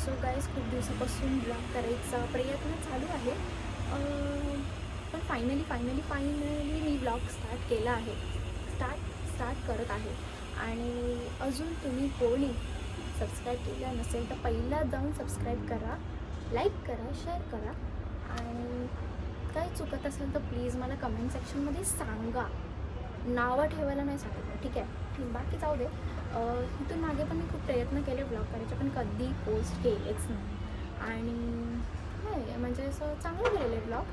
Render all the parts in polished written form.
So guys खूप दिवसापासून blog करायचा प्रयत्न चालू आहे, पण फायनली मी ब्लॉग स्टार्ट केला आहे, स्टार्ट करत आहे. आणि अजून तुम्ही कोणी सबस्क्राईब केलं नसेल तर पहिला जाऊन सबस्क्राईब करा, लाईक करा, शेअर करा. आणि काही चुकत असेल तर प्लीज मला कमेंट सेक्शनमध्ये सांगा. नावं ठेवायला नाही सांगितलं, ठीक आहे? बाकी जाऊ दे. इथून मागे पण मी खूप प्रयत्न केले ब्लॉग करायचे, पण कधी पोस्ट केलेच नाही. आणि नाही म्हणजे असं चांगलं केलेलं ब्लॉग,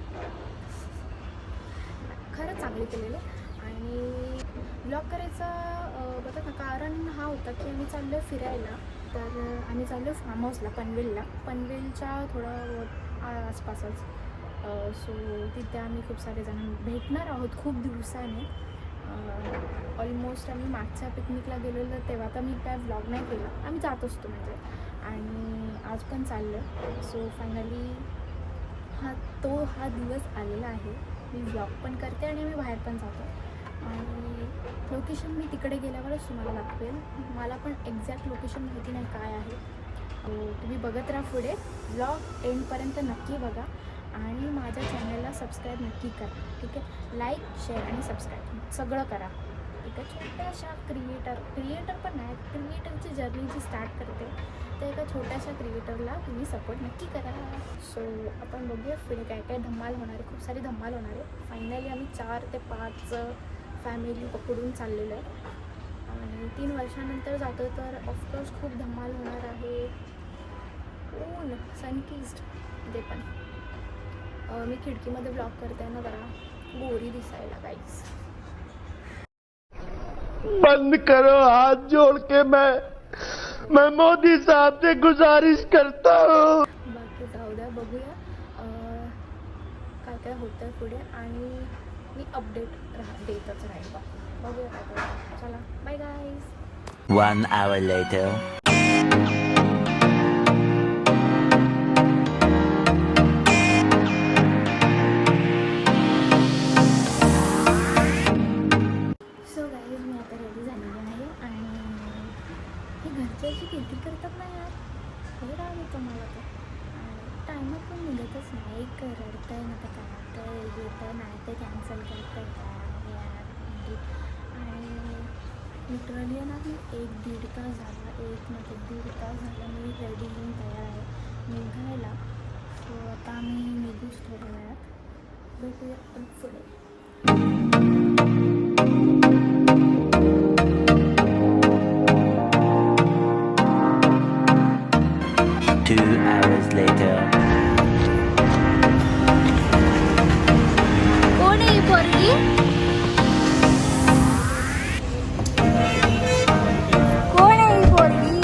खरंच चांगले केलेले. आणि ब्लॉग करायचा बघा ना कारण हा होता की आम्ही चाललो आहे फिरायला. तर आम्ही चाललो आहे फार्म हाऊसला, पनवेलच्या थोडं आसपासच. सो तिथे आम्ही खूप सारे जण भेटणार आहोत खूप दिवसाने. ऑलमोस्ट आम्ही मागच्या पिकनिकला गेलेलो तेव्हा तर मी काय ब्लॉग नाही केला, आम्ही जात असतो म्हणजे. आणि आज पण चाललं. सो फायनली हा दिवस आलेला आहे. मी ब्लॉग पण करते आणि मी बाहेर पण जातो. आणि लोकेशन मी तिकडे गेल्यावरच तुम्हाला दाखवेल. मला पण एक्झॅक्ट लोकेशन माहिती नाही काय आहे. तुम्ही बघत राहा पुढे, ब्लॉग एंडपर्यंत नक्की बघा. आणि माझ्या चॅनलला सबस्क्राईब नक्की करा, ठीक आहे? लाईक, शेअर आणि सबस्क्राईब सगळं करा, ठीक आहे? छोट्याशा क्रिएटर पण नाही, क्रिएटरची जर्नी जी स्टार्ट करते तर एका छोट्याशा क्रिएटरला तुम्ही सपोर्ट नक्की करा. सो आपण बघूया पुढे काय काय धमाल होणार आहे. खूप सारी धमाल होणार आहे. फायनली आम्ही 4 ते 5 फॅमिली पकडून चाललेलो आहे. आणि 3 वर्षानंतर जातो तर ऑफकोर्स खूप धमाल होणार आहे. ऊन सनकिस्ड ते पण. मी खिडकीमध्ये ब्लॉग करते ना, जरा गोरी दिसायला गाईस. बंद करो, हाथ जोड़ के मैं मोदी साहब से गुजारिश करता हूँ. बाकी जाऊ द्या, बघूया काय काय होतं पुढे. आणि मी अपडेट देतच राहील. बघूया काय काय. चला bye guys. 1 hour later. So guys मी आता रेडी झालेली आहे. आणि हे घरचे अशी किरकिर करतात ना यार, हे राग येतो मला तर. आणि टायमात पण निघतच नाही. एक रडतं आहे ना, तर काय येतं नाही ते कॅन्सल करतं आहे यार. आणि लिटरली ना मी 1-1.5 तास झाला, 1.5 तास मी रेडी होऊन तयार आहे निघायला. सो आता आम्ही निघूच थोड्या वेळात. भेटूया पण पुढे. 2 hours later. कोण आहे ही पोरगी? कोण आहे ही पोरगी?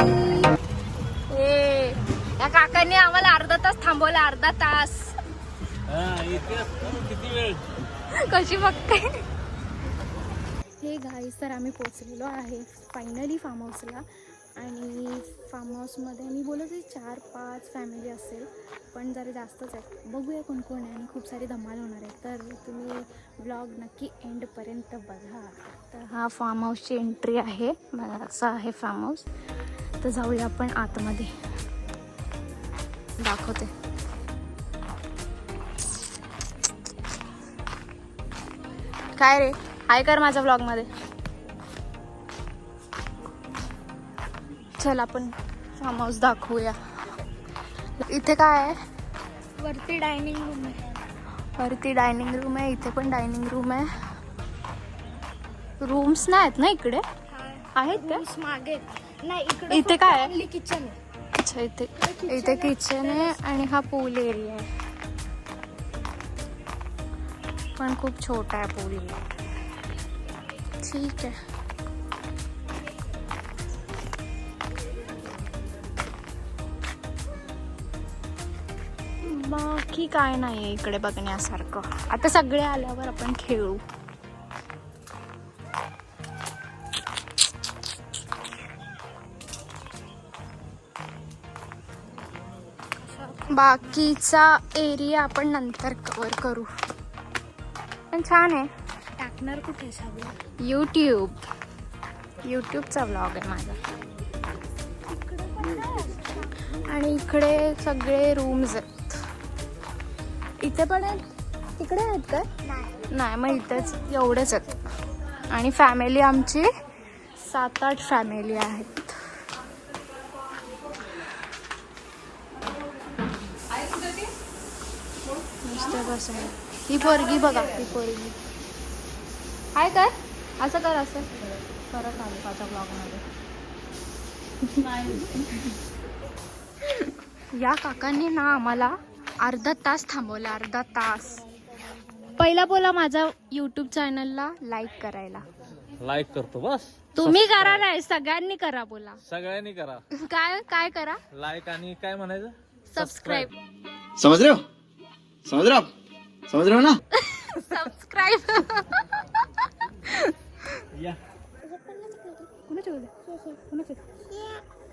या काकांनी आम्हाला अर्धा तास थांबवलं, अर्धा तास. किती वेळ? कशी बघते. हे गाईस, तर आम्ही पोचलेलो आहे फायनली फार्म हाऊसला. आणि फार्म हाऊसमध्ये मी बोलत होती 4-5 फॅमिली असेल, पण जरा जास्तच आहे. बघूया कोण कोण आहे. आणि खूप सारी धमाल होणार आहे, तर तुम्ही ब्लॉग नक्की एंडपर्यंत बघा. तर हा फार्म हाऊसची एंट्री आहे, असं आहे फार्म हाऊस. तर जाऊया आपण आतमध्ये, दाखवते. काय रे, हाय कर माझ्या ब्लॉगमध्ये. चल आपण फार्म हाऊस दाखवूया. इथे काय आहे? वरती डायनिंग रूम आहे. इथे पण डायनिंग रूम आहे. रूम्स नाही आहेत ना इकडे? आहेत का? मागे नाही, इथे काय आहे? किचन आहे. अच्छा, इथे किचन आहे. आणि हा पूल एरिया आहे, पण खूप छोटा आहे पूल एरिया. ठीक आहे. बाकी काय नाही आहे इकडे बघण्यासारखं. आता सगळे आल्यावर आपण खेळू. बाकीचा एरिया आपण नंतर कव्हर करू. पण छान आहे. टाकणार कुठे सगळं? यूट्यूबचा व्लॉग आहे माझा. आणि इकडे सगळे रूम्स आहेत. इथे पण आहेत, तिकडे आहेत काय? नाही, मग इथेच एवढेच आहेत. आणि फॅमिली आमची 7-8 फॅमिली आहेत. ही पोरगी बघा, ही पोरगी काय काय असं कर, असं परत आलो माझ्या ब्लॉगमध्ये. या काकांनी ना आम्हाला अर्धा तास थांबवला, अर्धा तास. पहिला बोला माझ्या YouTube चॅनलला लाईक करायला. लाईक करतो बस. तुम्ही करा नाही, सगळ्यांनी करा. बोला सगळ्यांनी करा. काय काय करा? लाईक आणि काय म्हणायचं, सबस्क्राईब. समझ रहे हो? समझ रहे हो आप? समझ रहे हो ना? सबस्क्राईब. या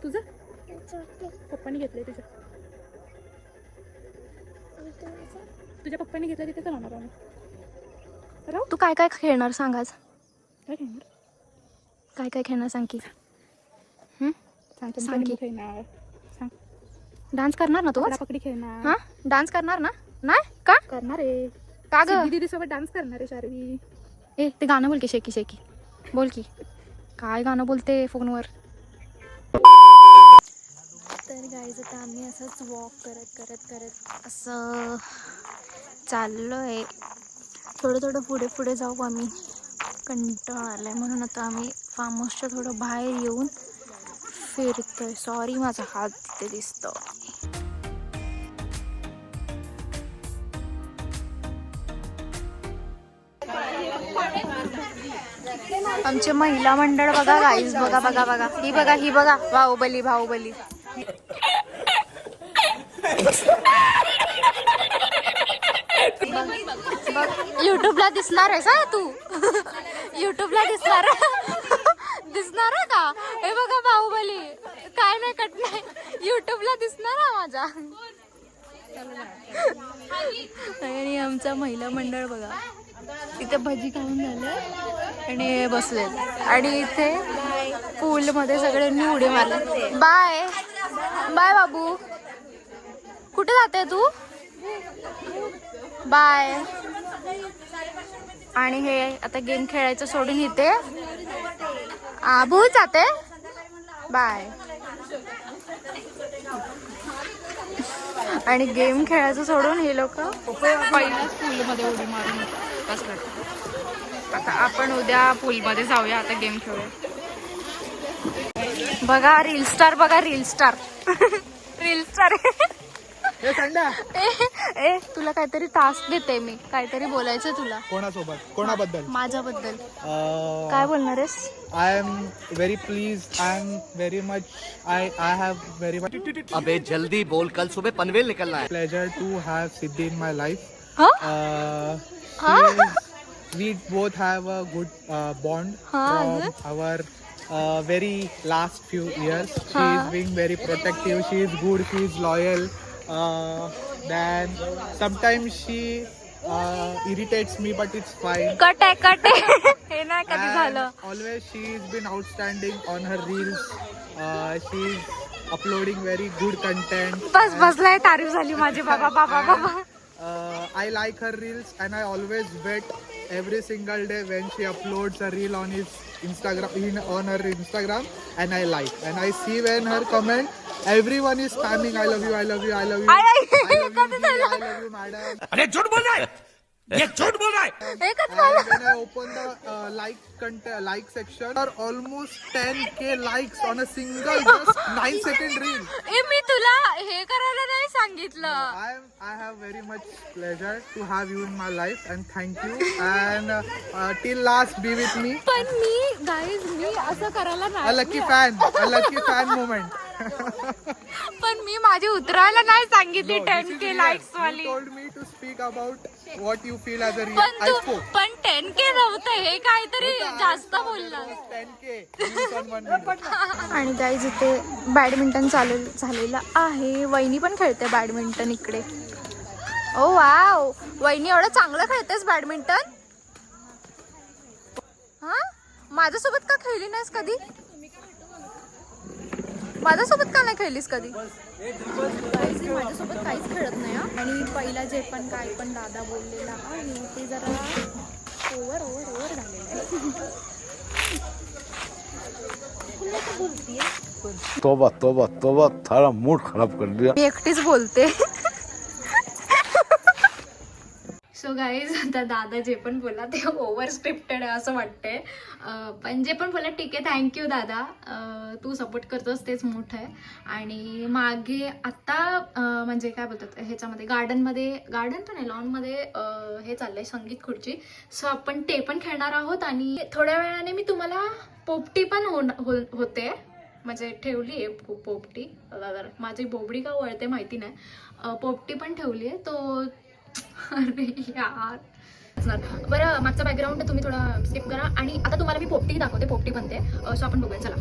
तुझं पप्पानी घेतलंय, तुझ्या पप्पानी घेतलं तिथे जाणार आम्ही. तू काय काय खेळणार सांगाच? काय खेळणार, काय काय खेळणार सांग की. सांग की. डान्स करणार ना तू? पकडी खेळणार. हा, डान्स करणार ना? नाही का करणार आहे? का ग दीदी सोबत डान्स करणार आहे शार्वी. ए ते गाणं बोल की, शेकी शेकी बोल की. काय गाणं बोलते फोनवर. तर गाईज आता आम्ही असंच वॉक करत करत करत असं चाललो आहे. थोडं थोडं पुढे पुढे जाऊ आम्ही. कंटाळा आलाय म्हणून आता आम्ही फार्म हाऊसच्या थोडं बाहेर येऊन फिरतोय. सॉरी माझा हात तिथे दिसतो. आमचे महिला मंडळ बघा गाईज, बघा बघा बघा. ही बघा, ही बघा, बाहुबली बाहुबली. युट्यूबला दिसणार आहेस हा तू? युट्यूबला दिसणार दिसणार का? हे बघा बाहुबली. काय नाही कट नाही, युट्यूबला दिसणार हा माझा. आणि आमचा महिला मंडळ बघा, इथे भजी खाऊन झालं आणि बसले. आणि इथे पूल मध्ये सगळ्यांनी उडी मारले. बाय बाय बाबू, कुठे जाते तू? बाय. आणि हे आता गेम खेळायचं सोडून इथे भूल जाते. बाय. आणि गेम खेळायचं सोडून हे लोक पहिल्याच पूलमध्ये उडी मारून बस करतात. आता आपण उद्या पूलमध्ये जाऊया, आता गेम खेळूया. बघा रील स्टार, बघा रील स्टार. Reel star. ए तुला काहीतरी टास्क देते मी, काहीतरी बोलायचं तुला. कोणासोबत? कोणाबद्दल? माझ्याबद्दल. काय बोलणार आहेस? I am very please and very much I have very much अबे जल्दी बोल, कल सुबह पनवेल निकलना है. Pleasure to have Siddhi in my life. Huh? We both have a good bond from our very last few years. She is being very protective. She is good. She is loyal. Then sometimes she irritates me, but it's fine. Cut आहे हे नाही कधी And झालं. always she has been outstanding on her reels. She is uploading very good content. बस बसलाय, तारीफ झाली माझी. बाबा बाबा बाबा. I like her reels and I always wait every single day when she uploads a reel on his Instagram, on her Instagram, and I like and I see when her comment everyone is spamming I love you, I love you, I love you, I love you, I love you madam. अरे झूठ बोल रहा है, ये झूठ बोल रहा है. एकच And when I open the like section, there are almost 10k likes on a single just 9-second reel. ए मी तुला हे करायला नाही सांगितलं. I have very much pleasure to have you in my life and thank you and till last be with me. पण मी guys मी असं करायला A नाही. lucky fan moment. पण मी माझी उतरायला नाही सांगितली No, this is 10k real. Likes You वाली. told me to speak about what you feel as a real. पण I तू spoke. पण 10k नव्हतं, हे काहीतरी जास्त बोलला. 10k views on one video. आणि गाईज इथे बॅडमिंटन चालू झालेलं आहे. वहिनी पण खेळते बॅडमिंटन इकडे. ओ वाव, वहिनी एवढं चांगलं खेळतेस बॅडमिंटन. हा, माझ्यासोबत का खेळली नाहीस कधी? माझ्यासोबत का नाही खेळलीस कधी? Guys, हे माझ्यासोबत काहीच खेळत नाही हा. आणि पहिला जे पण काय पण दादा बोललेला आहे ते जरा ओव्हर झालेलं आहे. तोबा तोबा तोबा थारा मूड खराब कर दिया. मी एकटीच बोलते. सो गाईज आता दादा जे पण बोला ते ओव्हर स्क्रिप्टेड आहे असं वाटतंय. पण जे पण बोला ठीक आहे, थँक्यू दादा. तू सपोर्ट करतोस तेच मोठं आहे. आणि मागे आत्ता म्हणजे काय बोलतात ह्याच्यामध्ये गार्डन पण आहे, लॉनमध्ये हे चाललंय संगीत खुर्ची. सो आपण ते पण खेळणार आहोत. आणि थोड्या वेळाने मी तुम्हाला पोपटी पण होते म्हणजे ठेवली आहे पोपटी. माझी बोबडी का वळते माहिती नाही. पोपटी पण ठेवली आहे. तो अरे यार बरं, मागचा बॅकग्राऊंड तुम्ही थोडा स्किप करा. आणि आता तुम्हाला मी पोपटी दाखवते, पोपटी बनते. सो आपण बघूया चला.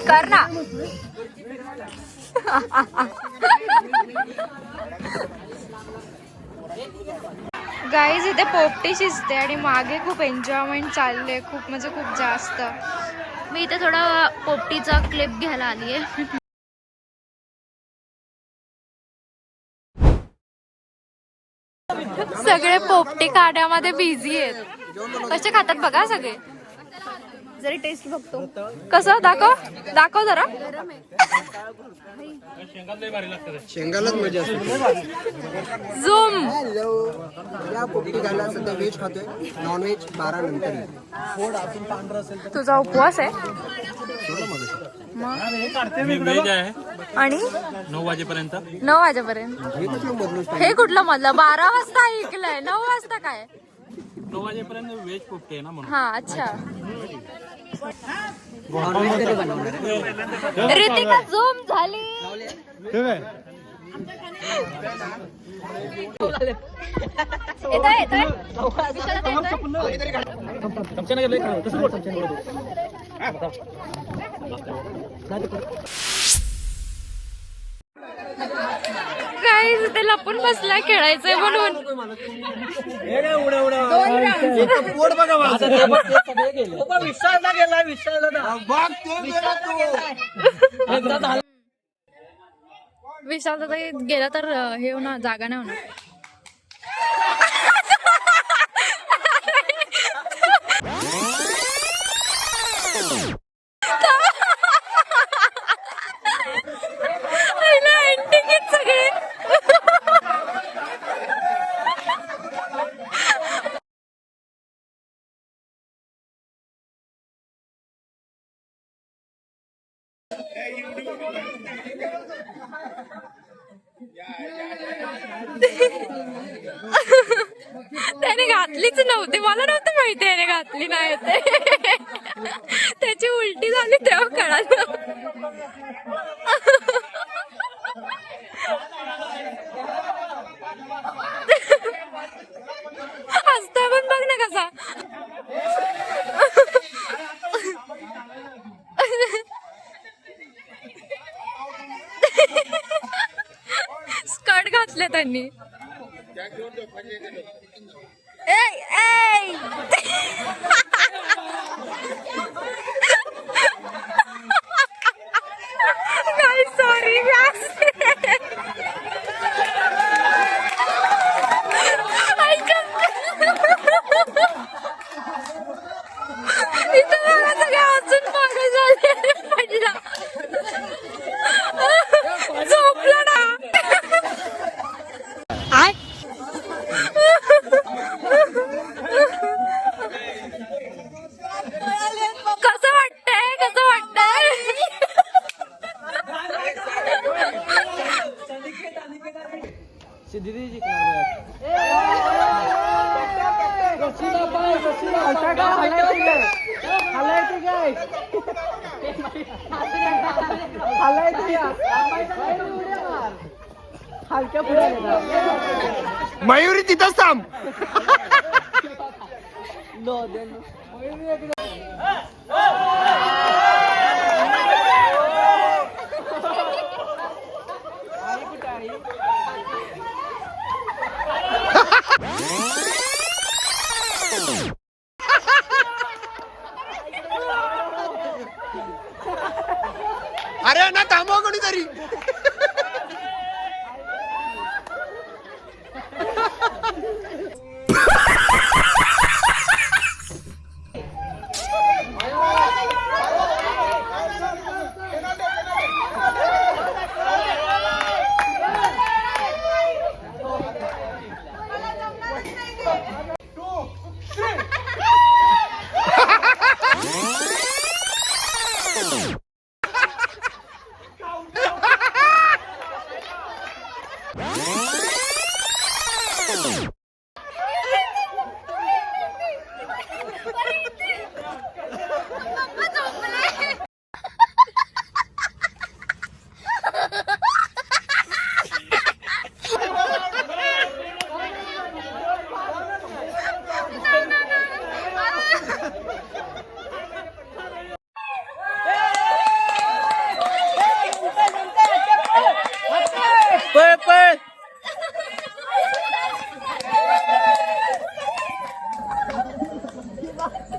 कर ना. गाईज इथे पोपटी शिजते आणि मागे खूप एन्जॉयमेंट चालले, खूप म्हणजे खूप जास्त. मी इथे थोडा पोपटीचा क्लिप घ्यायला आली आहे. सगळे पोपटी काढण्यामध्ये बिझी आहेत. कसे खातात बघा सगळे. जरी टेस्ट बघतो. कसं दाखव जरा. शेंगालाच मजा असते. झूम. या पोपटी खायला सध्या व्हेज खातोय, नॉन व्हेज 12 नंतर. तुझा उपवास आहे मी व्हेज आहे आणि 9 वाजेपर्यंत. 9 वाजेपर्यंत. हे कुठलं मधलं 12 वाजता ऐकलंय, 9 वाजता काय? 9 वाजेपर्यंत व्हेज पोपटे आहे ना म्हणून. हा अच्छा. नॉनव्हेज तरी बनवणार आहे. रितिका झूम झाली. येतोय. काय ते लपून बसलाय खेळायचंय म्हणून. पोट बघा माझं. विशाल दादा गेला तर हे होणार, जागा नाही होणार. सगळे त्याने घातलीच नव्हती, मला नव्हतं माहिती त्याने घातली नाही ते. त्याची उलटी झाली तेव्हा कळालं. हसतोय पण बघ ना कसा. स्कर्ट घातले त्यांनी. सॉरी. मयुरी तिथंच थांब. अरे ना थांबव कोणीतरी.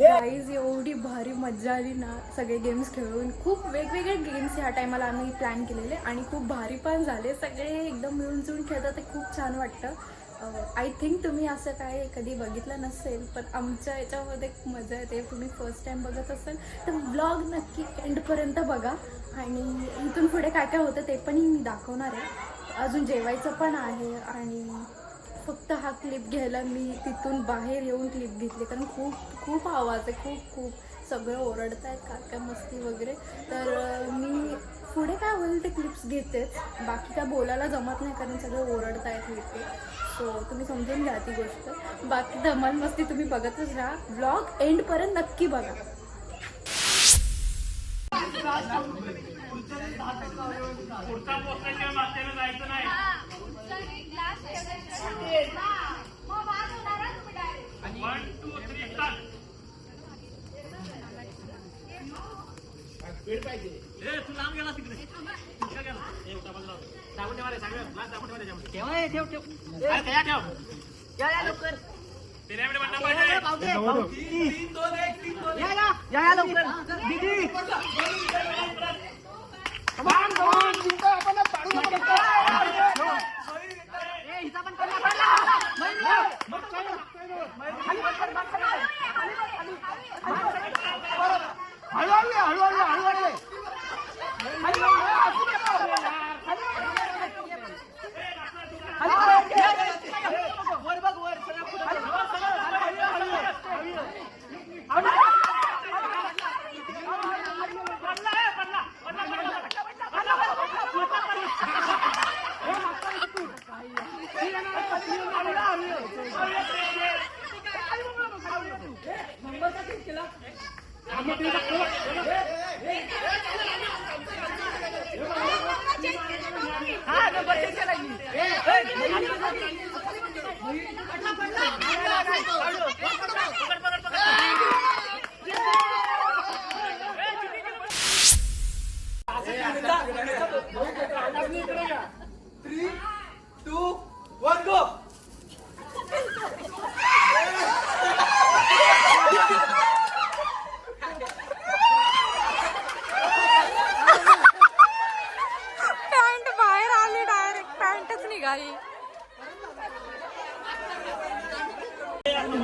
गाईज एवढी भारी मजा आली ना सगळे गेम्स खेळून. खूप वेगवेगळे गेम्स ह्या टायमाला आम्ही प्लॅन केलेले आणि खूप भारी पण झाले. सगळे एकदम मिळून जुळून खेळतात, ते खूप छान वाटतं. आय थिंक तुम्ही असं काय कधी बघितलं नसेल, पण आमच्या याच्यामध्ये मजा येते. तुम्ही फर्स्ट टाईम बघत असाल तर व्लॉग नक्की एंडपर्यंत बघा आणि इथून पुढे काय काय होतं ते पण मी दाखवणार आहे. अजून जेवायचं पण आहे आणि फक्त हा क्लिप घ्यायला मी तिथून बाहेर येऊन क्लिप घेतली, कारण खूप खूप आवाज आहे, खूप खूप सगळं ओरडत आहेत काय मस्ती वगैरे. तर मी पुढे काय होईल ते क्लिप्स घेतेच, बाकी काय बोलायला जमत नाही कारण सगळं ओरडत आहेत इथे. सो तुम्ही समजून घ्या ती गोष्ट. बाकी धमाल मस्ती तुम्ही बघतच राहा. व्लॉग एंडपर्यंत नक्की बघा.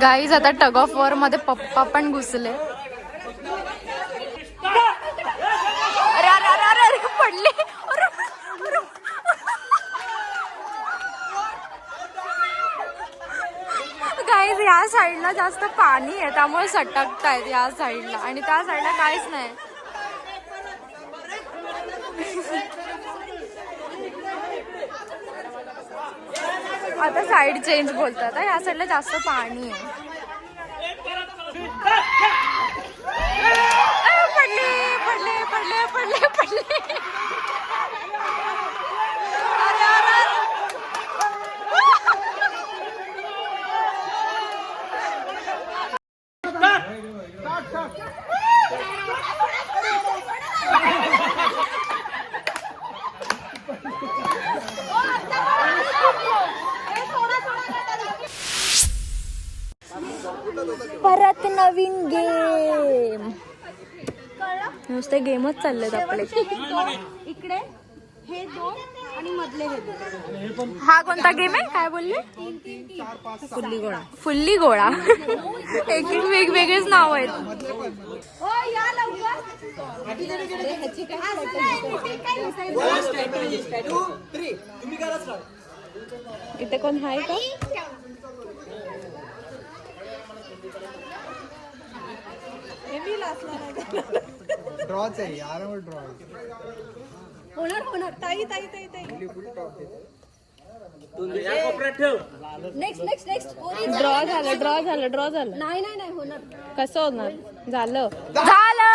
गाईज आता टग ऑफ वॉर मध्ये पप्पा पण घुसले. अरे अरे अरे अरे अरे पडले. गाईज या साईडला जास्त पाणी आहे त्यामुळे सटकतायत या साईडला आणि त्या साईडला काहीच नाही. आता साईड चेंज बोलतात या साईडला जास्त पाणी आहे. पडले पडले पडले पडले पडले. अरे अरे परत नवीन गेम. नुसते गेमच चाललेत आपले. इकडे हे दोन आणि मधले हे दोन. हा कोणता गेम आहे काय बोलले? फुल्ली गोळा. एक एक वेगवेगळेच नाव आहेत. इथे कोण आहे का? ड्रॉच आहे आरामात ड्रॉ. होणार होणार. ताई ताई ताई ताई. Next next next. ड्रॉ झालं ड्रॉ झालं ड्रॉ झालं. नाही नाही नाही होणार. कसं होणार? झालं झालं.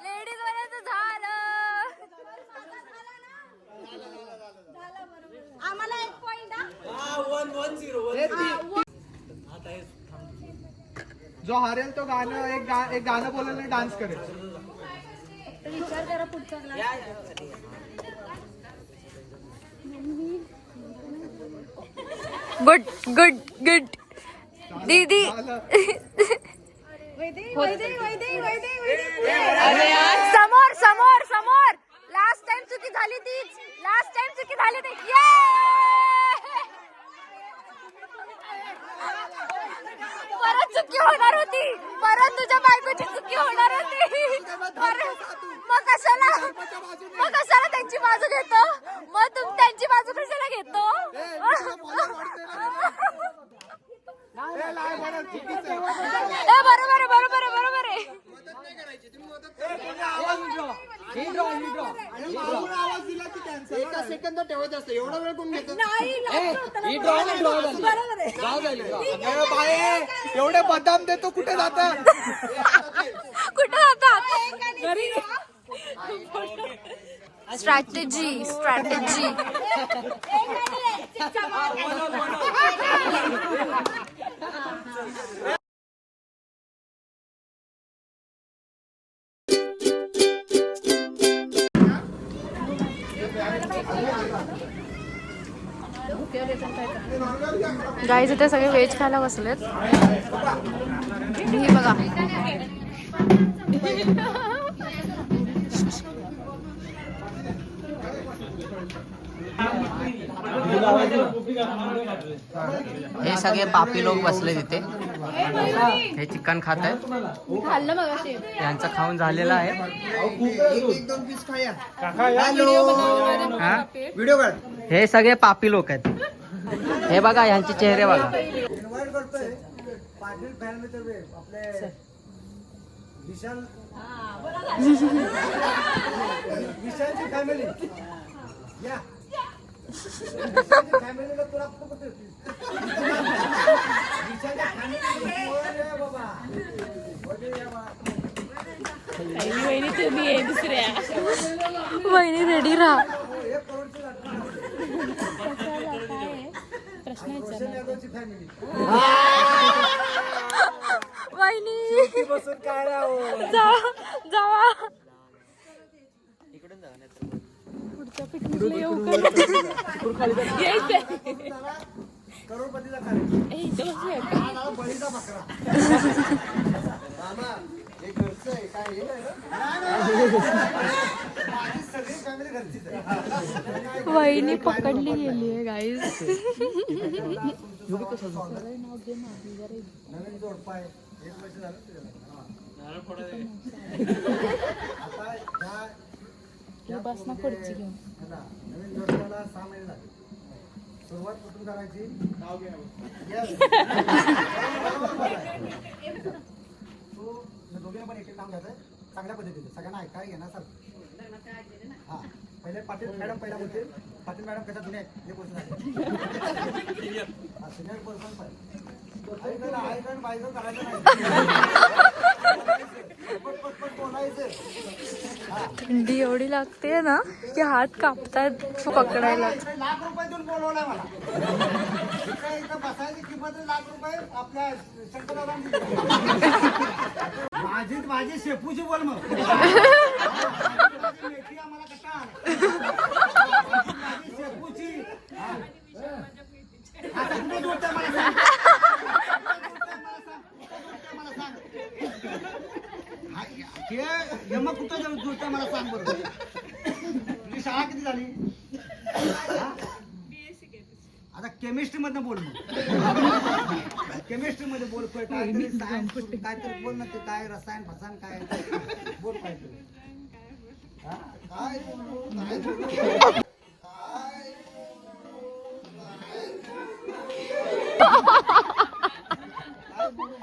लेडीज वाल्याचं झालं. आम्हाला 1 पॉइंट. जो हारेल तो गाणं एक गाणं बोलेल आणि डान्स करेल. विचार करा पुढचा क्लास. गुड गुड गुड दीदी. अरे यार समोर समोर समोर. लास्ट टाइम चुकी झाली तीच. लास्ट टाइम चुकी झाली ती. परत चुकी होणार होती. परत तुझ्या बायकोची चुकी होणार होती. मग कशाला त्यांची बाजू घेतो? मग तुम्ही त्यांची बाजू कशाला घेतो? बरोबर आहे बरोबर आहे बरोबर आहे. एका सेकंद ठेवायचं असतं. एवढा वेळ कोण घेतो? एवढे बदाम देतो कुठे जाता? कुठे जातात? Strategy strategy. गाईज इथे सगळे व्हेज खायला बसलेत. ही बघा हे सगळे पापी लोक बसले तिथे. हे चिकन खात आहेत. खाल्लं मग असे. यांचं खाऊन झालेलं आहे. हा? व्हिडिओ काढ. हे सगळे पापी लोक आहेत. हे बघा यांचे चेहरे बघा. इन्व्हाइट करतोय पाटील फॅमिली आपले विशाल विशालची फॅमिली या फॅमिलीला तुला विशालच्या फॅमिली बाबा. वहिनी रेडी राहा. वहिनी जावा. पुढच्या पिकनिकला येऊ का? करोडपतीचा बळीचा बकरा. मामा हे घरचं आहे काय हे नाही ना. सगळी फॅमिली घरचीच आहे. वहिनी पकडली गेली आहे गाईज. नवीन जोडपा आहे. 1 वर्ष झालं आता बस ना पुढची घेऊन. नवीन जोडप्याला 6 महिने झाले. सुरुवात कुठून करायची? Yes. तू दोघींना पण एक काम घ्यायचं चांगल्या पद्धतीने सगळ्यांना ऐकायला घेणार सर. हा पहिले पाटील मॅडम पहिला बोलते. पाटील मॅडम कशा जुने आहेत हे गोष्ट झाली. सिनियर पर्सन पाहिजे. आईकडून बाईकडून करायचं नाही. पटपट बोलायचं. थंडी एवढी लागते ना की हात कापतात पकडायला. लाख रुपये देऊन बोलवलाय मला. इथं बसायची किंमत ₹1,00,000 आपल्या शंकररावांनी दिली. माझी शेपूची बोल मग. मेथी आम्हाला कसा माझी शेपूची. आता कुठे जोडतंय मला सांग. मला सांग. मग कुठं जोडतंय मला सांग बरोबर. तुझी शाळा किती झाली? आता केमिस्ट्री मधनं बोल मग. केमिस्ट्री मध्ये बोल. काहीतरी सायन्स काहीतरी बोल ना. ते काय रसायन फसायन काय बोल काहीतरी. काय बोलू काय बोलू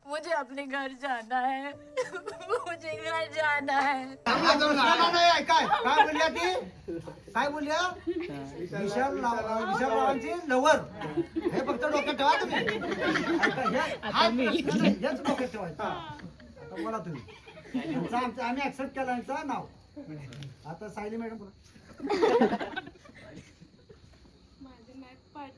मुझे अपने घर जाना है. मुझे घर जाना है. काय बोलल्या ती काय बोलल्या विशालरावांची लवर. हे फक्त डोक्यात ठेवा तुम्ही. हेच डोक्यात ठेवायचं. आता बोला तुम्ही. आम्ही ऍक्सेप्ट केला यांचं नाव. आता सायली मॅडम बोला. माझं नाही पाठ.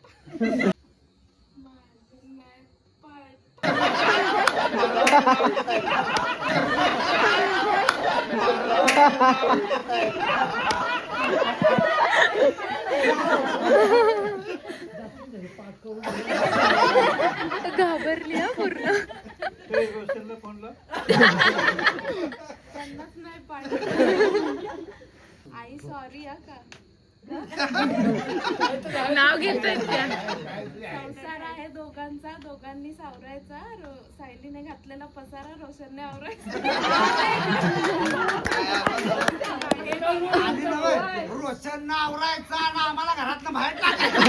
घाबरली हा पूर्ण. त्यांनाच नाही पाठ. आई सॉरी का नाव घेतोय त्या. संसार आहे दोघांचा. दोघांनी सावरायचा. सायलीने घातलेला पसारा रोशनने आवरायचा. रोशन आवरायचा ना आम्हाला घरातनं बाहेर टाकायचं.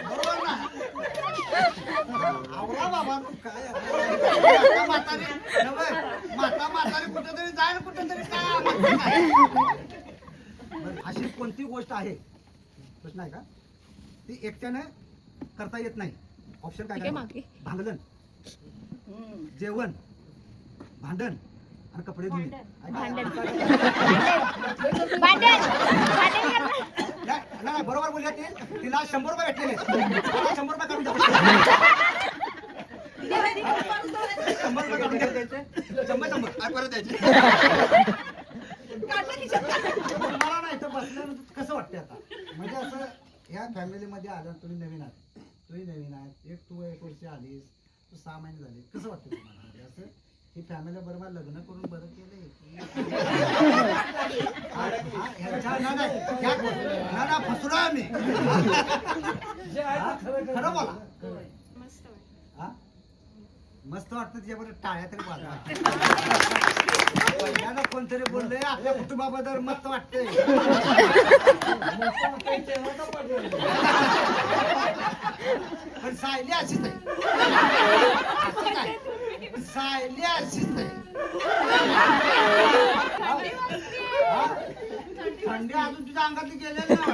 बरोबर ना. आवरा बाबा तू काय म्हातारी कुठेतरी जाय ना कुठेतरी काय. अशी कोणती गोष्ट आहे प्रश्न आहे का ती एकट्यानं करता येत नाही. ऑप्शन काय भांगलन जेवण भांडण आणि कपडे धुणे. नाही बरोबर बोलल्या ती. तिला 100 रुपये भेटलेले. 100 रुपये करून द्यायचे. 100 रुपये करून द्यायचे. 100 परत द्यायचे. मला नाही तर बसल्यानंतर कसं वाटतं आता. म्हणजे असं ह्या फॅमिलीमध्ये आलं. तुम्ही नवीन आहात. एक तू 1 वर्ष आलीस. तू 6 महिने झाले. कसं वाटतं तुम्हाला. म्हणजे असं ही फॅमिली बरोबर लग्न करून बरं केलंय फसलो आम्ही. खरं बोला. मस्त वाटतं. त्याच्याबरोबर टाळ्या तरी वाजवा. पहिल्यांदा कोणतरी बोलले आपल्या कुटुंबाबद्दल मस्त वाटतंय. पण सायली अशीच आहे. सायली अशीच आहे. थंडी अजून तुझ्या अंगातली गेलेली नाही.